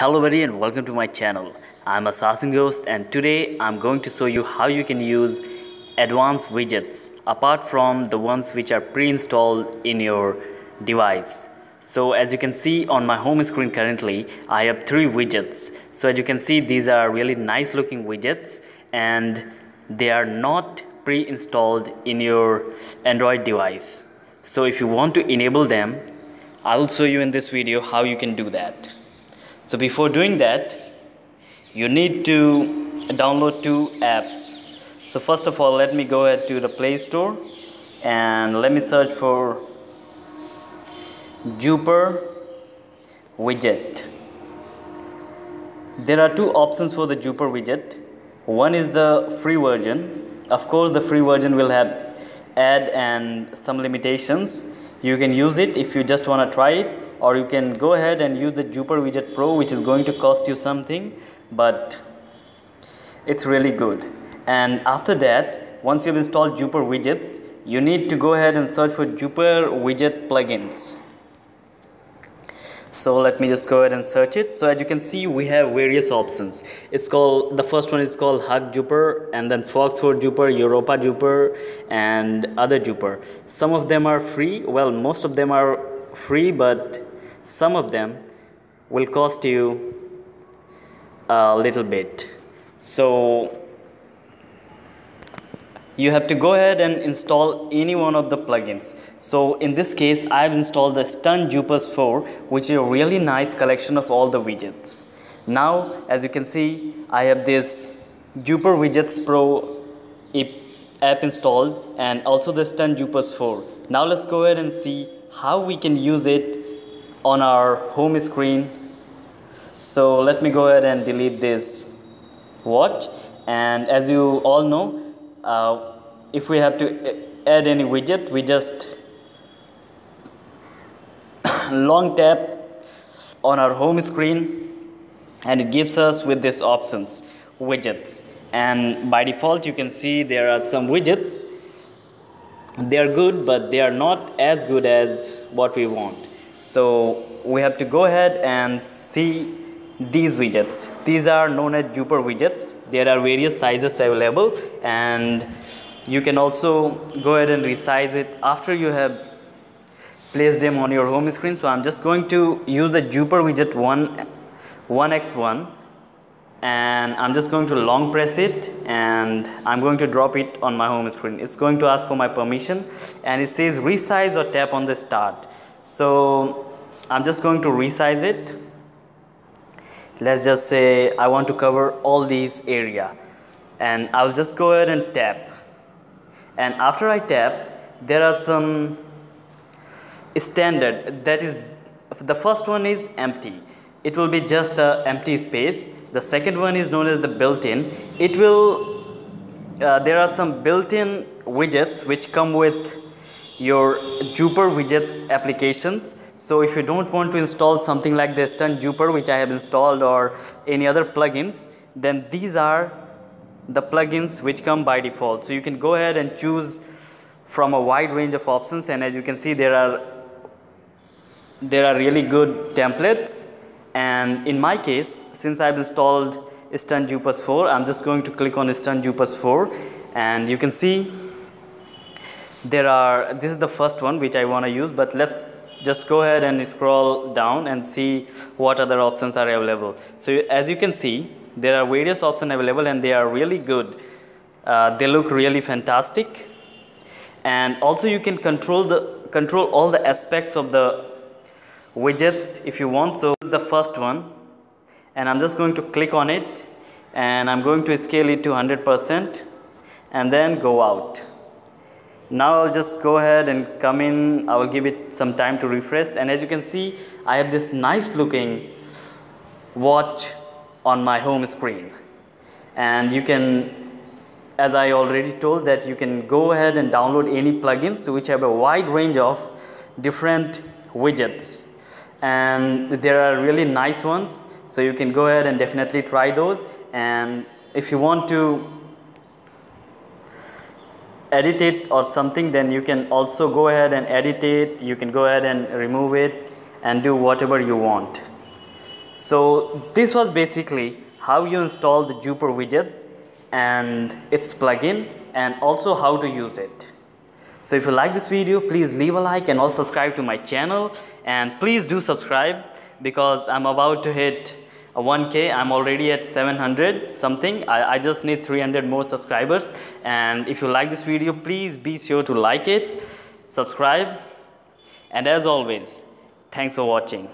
Hello buddy and welcome to my channel. I'm assassinghost and today I'm going to show you how you can use advanced widgets apart from the ones which are pre-installed in your device. So as you can see on my home screen currently, I have 3 widgets. So as you can see, these are really nice looking widgets and they are not pre-installed in your Android device. So if you want to enable them, I will show you in this video how you can do that. So before doing that, you need to download 2 apps. So first of all, let me go ahead to the Play Store and let me search for Zooper Widget. There are 2 options for the Zooper widget. One is the free version. Of course, the free version will have ad and some limitations. You can use it if you just want to try it, or you can go ahead and use the Zooper Widget Pro, which is going to cost you something, but it's really good. And after that, once you've installed Zooper Widgets, you need to go ahead and search for Zooper Widget plugins. So let me just go ahead and search it. So as you can see, we have various options. The first one is called Hug Zooper, and then Foxford Zooper, Europa Zooper, and other Zooper. Some of them are free. Well, most of them are free, but some of them will cost you a little bit. So you have to go ahead and install any one of the plugins. So in this case, I have installed the Stun Zoopers 4, which is a really nice collection of all the widgets. Now as you can see, I have this Zooper Widgets Pro app installed and also the Stun Zoopers 4. Now let's go ahead and see how we can use it on our home screen. So let me go ahead and delete this watch. And as you all know, if we have to add any widget, we just long tap on our home screen and it gives us with these options, widgets. And by default, you can see there are some widgets. They are good, but they are not as good as what we want. So we have to go ahead and see these widgets. These are known as Zooper widgets. There are various sizes available, and you can also go ahead and resize it after you have placed them on your home screen. So I'm just going to use the Zooper widget 1x1, and I'm just going to long press it and I'm going to drop it on my home screen. It's going to ask for my permission and it says resize or tap on the start. So I'm just going to resize it. Let's just say I want to cover all these area, and I'll just go ahead and tap. And after I tap, there are some standard, that is, the first one is empty. It will be just a empty space. The second one is known as the built-in. It will there are some built-in widgets which come with your Zooper Widgets applications. So if you don't want to install something like the Stun Zooper, which I have installed, or any other plugins, then these are the plugins which come by default. So you can go ahead and choose from a wide range of options, and as you can see, there are really good templates. And in my case, since I've installed Stun Zoopers 4, I'm just going to click on Stun Zoopers 4, and you can see this is the first one which I want to use, but let's just go ahead and scroll down and see what other options are available. So as you can see, there are various options available and they are really good. They look really fantastic, and also you can control all the aspects of the widgets if you want. So this is the first one, and I'm just going to click on it and I'm going to scale it to 100% and then go out. Now I'll just go ahead and come in. I will give it some time to refresh, and as you can see, I have this nice looking watch on my home screen. And you can, as I already told, that you can go ahead and download any plugins which have a wide range of different widgets, and there are really nice ones. So you can go ahead and definitely try those. And if you want to edit it or something, then you can also go ahead and edit it. You can go ahead and remove it and do whatever you want. So this was basically how you install the Zooper widget and its plugin, and also how to use it. So if you like this video, please leave a like and also subscribe to my channel, and please do subscribe because I'm about to hit a 1K. I'm already at 700 something. I just need 300 more subscribers, and if you like this video, please be sure to like it, subscribe, and as always, thanks for watching.